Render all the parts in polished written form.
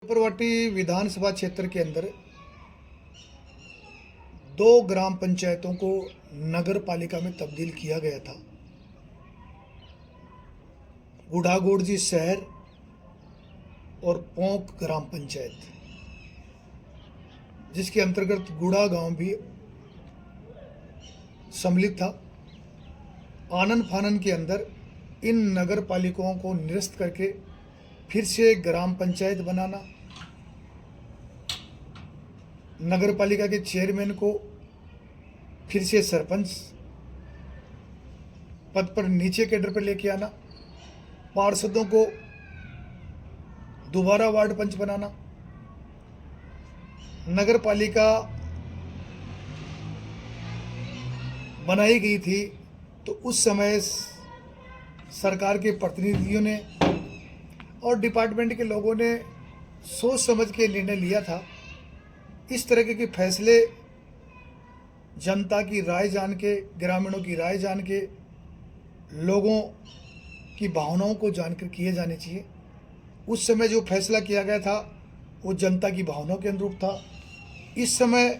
परवाटी विधानसभा क्षेत्र के अंदर 2 ग्राम पंचायतों को नगर पालिका में तब्दील किया गया था। गुढ़ागोड़जी शहर और पोंक ग्राम पंचायत, जिसके अंतर्गत गुड़ा गांव भी सम्मिलित था। आनन फानन के अंदर इन नगर पालिकाओं को निरस्त करके फिर से ग्राम पंचायत बनाना, नगर पालिका के चेयरमैन को फिर से सरपंच पद पर नीचे कैडर पर लेके आना, पार्षदों को दोबारा वार्ड पंच बनाना। नगर पालिका बनाई गई थी तो उस समय सरकार के प्रतिनिधियों ने और डिपार्टमेंट के लोगों ने सोच समझ के निर्णय लिया था। इस तरह के फैसले जनता की राय जान के, ग्रामीणों की राय जान के, लोगों की भावनाओं को जानकर किए जाने चाहिए। उस समय जो फैसला किया गया था वो जनता की भावनाओं के अनुरूप था। इस समय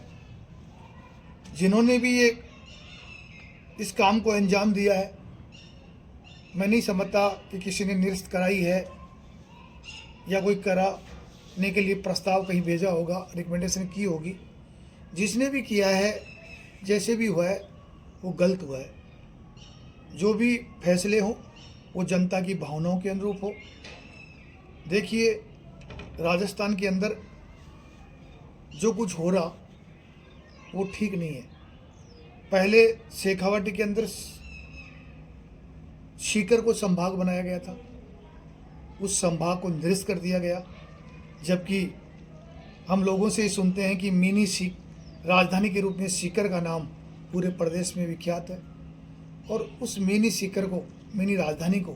जिन्होंने भी ये इस काम को अंजाम दिया है, मैं नहीं समझता कि किसी ने निरस्त कराई है या कोई कराने के लिए प्रस्ताव कहीं भेजा होगा, रिकमेंडेशन की होगी। जिसने भी किया है, जैसे भी हुआ है, वो गलत हुआ है। जो भी फैसले हों वो जनता की भावनाओं के अनुरूप हो। देखिए, राजस्थान के अंदर जो कुछ हो रहा वो ठीक नहीं है। पहले शेखावाटी के अंदर सीकर को संभाग बनाया गया था, उस संभाग को निरस्त कर दिया गया। जबकि हम लोगों से सुनते हैं कि मिनी राजधानी के रूप में सीकर का नाम पूरे प्रदेश में विख्यात है, और उस मिनी सीकर को, मिनी राजधानी को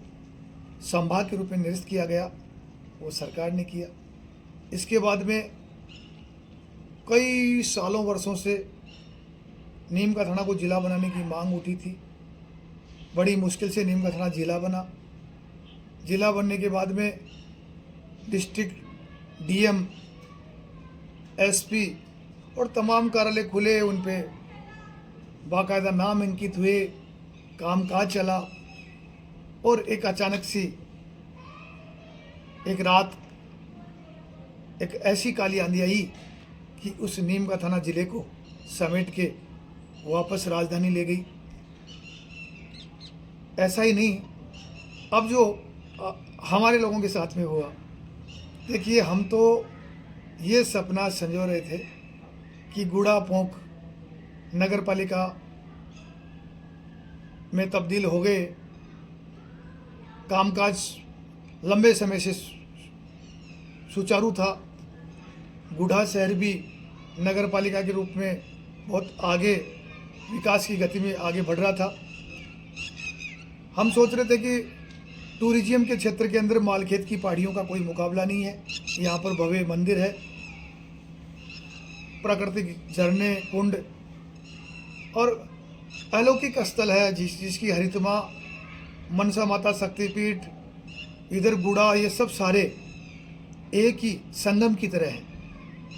संभाग के रूप में निरस्त किया गया, वो सरकार ने किया। इसके बाद में कई सालों वर्षों से नीम का थाना को जिला बनाने की मांग उठी थी। बड़ी मुश्किल से नीम का थाना जिला बना। जिला बनने के बाद में डिस्ट्रिक्ट डीएम, एसपी और तमाम कार्यालय खुले, उन पे बाकायदा नाम अंकित हुए, कामकाज चला। और एक अचानक सी एक रात एक ऐसी काली आंधी आई कि उस नीम का थाना जिले को समेट के वापस राजधानी ले गई। ऐसा ही नहीं, अब जो हमारे लोगों के साथ में हुआ, देखिए, हम तो ये सपना संजो रहे थे कि गुड़ा पोंक नगर पालिका में तब्दील हो गए, कामकाज लंबे समय से सुचारू था, गुढ़ा शहर भी नगर पालिका के रूप में बहुत आगे विकास की गति में आगे बढ़ रहा था। हम सोच रहे थे कि टूरिज्म के क्षेत्र के अंदर मालखेत की पहाड़ियों का कोई मुकाबला नहीं है। यहाँ पर भव्य मंदिर है, प्राकृतिक झरने, कुंड और अलौकिक स्थल है, जिसकी हरितमा, मनसा माता शक्तिपीठ, इधर गुड़ा, ये सब सारे एक ही संगम की तरह है।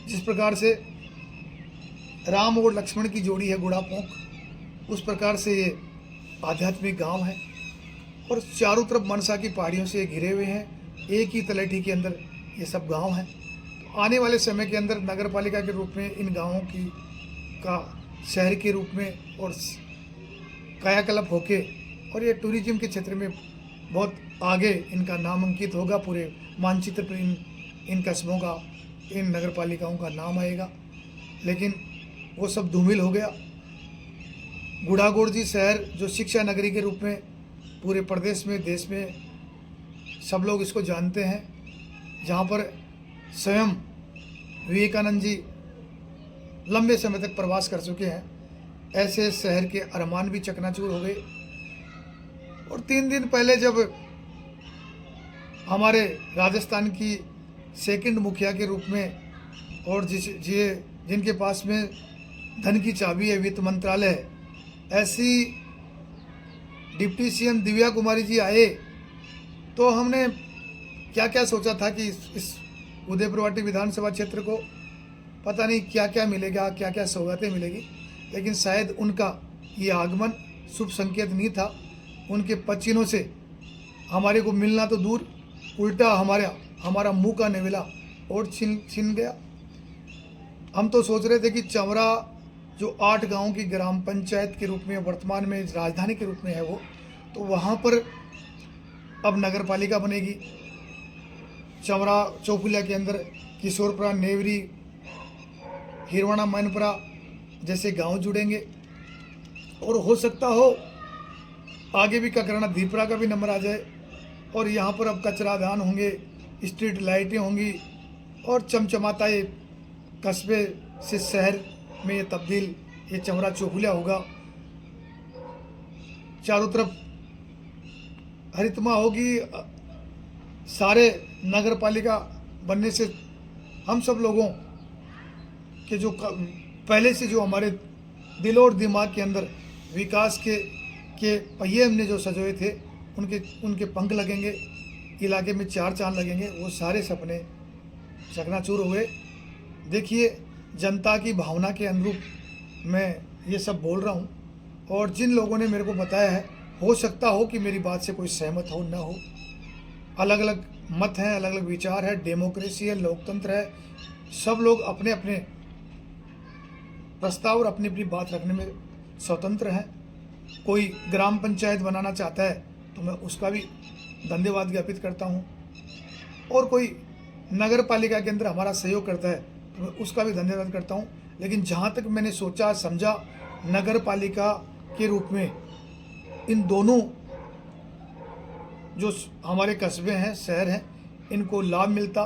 जिस प्रकार से राम और लक्ष्मण की जोड़ी है गुड़ा पोंक, उस प्रकार से ये आध्यात्मिक गांव है और चारों तरफ मनसा की पहाड़ियों से घिरे हुए हैं। एक ही तलहटी के अंदर ये सब गांव हैं। तो आने वाले समय के अंदर नगर पालिका के रूप में इन गांवों की का शहर के रूप में और कायाकल्प होके, और ये टूरिज्म के क्षेत्र में बहुत आगे इनका नाम अंकित होगा। पूरे मानचित्र पर इन कस्बों का, इन नगर पालिकाओं का नाम आएगा। लेकिन वो सब धूमिल हो गया। गुढ़ागोड़जी शहर जो शिक्षा नगरी के रूप में पूरे प्रदेश में, देश में सब लोग इसको जानते हैं, जहाँ पर स्वयं विवेकानंद जी लंबे समय तक प्रवास कर चुके हैं, ऐसे शहर के अरमान भी चकनाचूर हो गए। और 3 दिन पहले जब हमारे राजस्थान की सेकंड मुखिया के रूप में, और जिनके पास में धन की चाबी है, वित्त मंत्रालय, ऐसी डिप्टी सीएम दिव्या कुमारी जी आए, तो हमने क्या क्या सोचा था कि इस उदयपुरवाटी विधानसभा क्षेत्र को पता नहीं क्या क्या मिलेगा, क्या क्या सौगातें मिलेगी, लेकिन शायद उनका ये आगमन शुभ संकेत नहीं था। उनके पचिनों से हमारे को मिलना तो दूर, उल्टा हमारा मुंह का नेवला और छीन गया। हम तो सोच रहे थे कि चमरा जो 8 गांव की ग्राम पंचायत के रूप में वर्तमान में राजधानी के रूप में है वो, तो वहाँ पर अब नगर पालिका बनेगी। चमरा चौपुलिया के अंदर किशोरपुरा, नेवरी, हिरवाना, मैनपुरा जैसे गांव जुड़ेंगे और हो सकता हो आगे भी ककराना दीपरा का भी नंबर आ जाए। और यहाँ पर अब कचरादान होंगे, स्ट्रीट लाइटें होंगी और चमचमाता ये कस्बे से शहर में ये तब्दील ये चमरा चौपुलिया होगा। चारों तरफ हरितमा होगी। सारे नगर पालिका बनने से हम सब लोगों के जो पहले से जो हमारे दिल और दिमाग के अंदर विकास के पहिए हमने जो सजोए थे उनके पंख लगेंगे, इलाके में 4 चांद लगेंगे। वो सारे सपने चकनाचूर हुए। देखिए, जनता की भावना के अनुरूप मैं ये सब बोल रहा हूँ और जिन लोगों ने मेरे को बताया है, हो सकता हो कि मेरी बात से कोई सहमत हो ना हो। अलग अलग मत हैं, अलग अलग विचार है, डेमोक्रेसी है, लोकतंत्र है। सब लोग अपने अपने प्रस्ताव और अपनी अपनी बात रखने में स्वतंत्र हैं। कोई ग्राम पंचायत बनाना चाहता है तो मैं उसका भी धन्यवाद ज्ञापित करता हूँ, और कोई नगर पालिका के अंदर हमारा सहयोग करता है तो मैं उसका भी धन्यवाद करता हूँ। लेकिन जहाँ तक मैंने सोचा समझा, नगर पालिका के रूप में इन दोनों जो हमारे कस्बे हैं, शहर हैं, इनको लाभ मिलता